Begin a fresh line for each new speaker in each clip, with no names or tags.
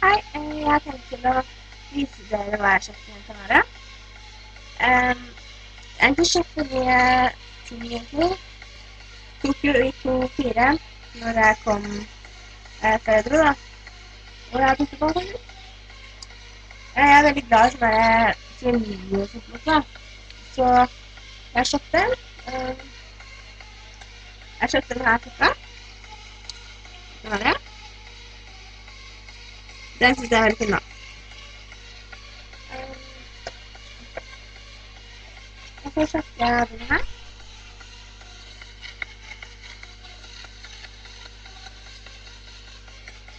Hei, jeg har tenkt til å vise dere hva jeg kjøpte i en kanare. Egentlig kjøpte mye ting egentlig. Tok jo i 2-4 når jeg kom før jeg dro da. Og jeg tok det på sånn. Jeg er veldig glad i sånne kjemier og sånt da. Så jeg kjøpte den her klokka. Den var det. Den synes jeg er veldig fin da. Og så kjøpte jeg denne her.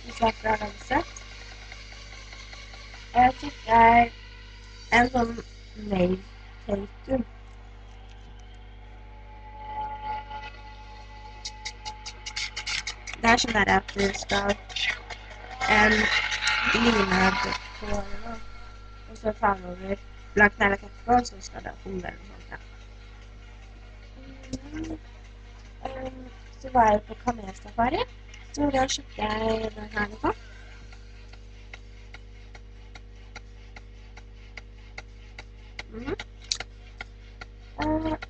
Hvis jeg får ha det søtt. Jeg kjøpte en sånn nail taker. Det er sånn der at du skal ligne det på noe, og så ta den over langt nærmere etterpå, og så skal det holde eller noe sånt, ja. Så var jeg på kamelsafari, så da kjøpte jeg den her nå.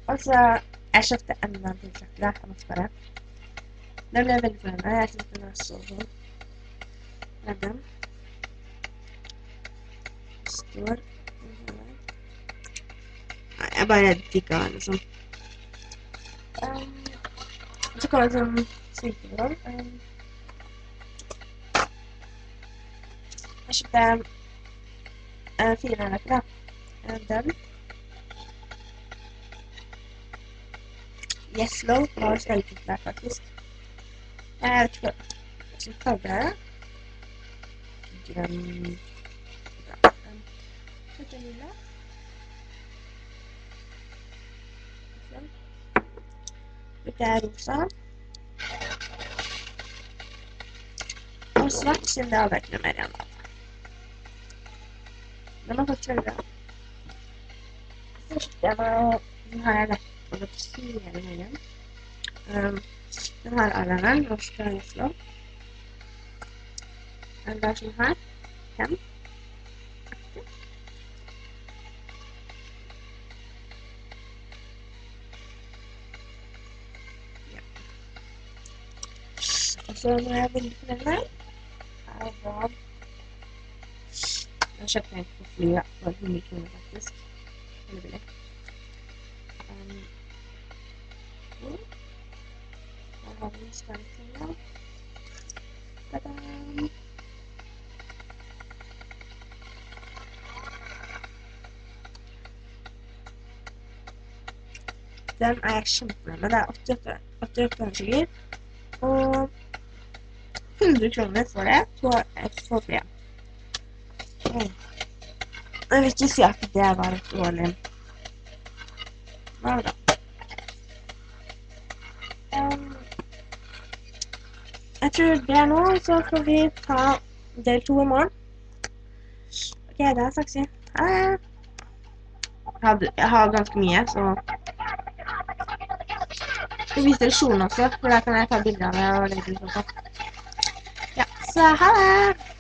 Og så, jeg kjøpte enda en tiltrekkelig, jeg måtte bare. Den ble veldig fornøyd, jeg synes den er så god. Med den. Det står. Nei, jeg bare digger den liksom. Så kommer det sånn syltebrød. Jeg kjøpte 4 nøtter da. Den. Yeslo var steltet der faktisk. Jeg vet ikke hva som kaller det. Grønn. Dette lille. Sånn. Dette er rosa. Og svart, siden det hadde ikke noe mer igjen da. Den var faktisk veldig bra. Så kjøpte jeg meg, den har jeg lagt på det hele veien. Den her eyelineren, norsk Yeslo. Den er sånn her. Den. Og så når jeg er veldig fornøyd med var jeg kjøpte en på flyet for 100 kroner faktisk. Veldig billig. Her har vi stanken. Ta-da! Den er jeg kjempefornøyd med. Det er 88 ønsker. Og 100 kroner for det på flyet. Jeg vil ikke si at det var et dårlig. Hva da? Jeg tror det er nå, så får vi ta del 2 i morgen. Ok, da snakkes vi. Jeg har ganske mye, så jeg viser dere kjolen også, for da kan jeg ta bilder av det og legge det på. Ja, så ha det!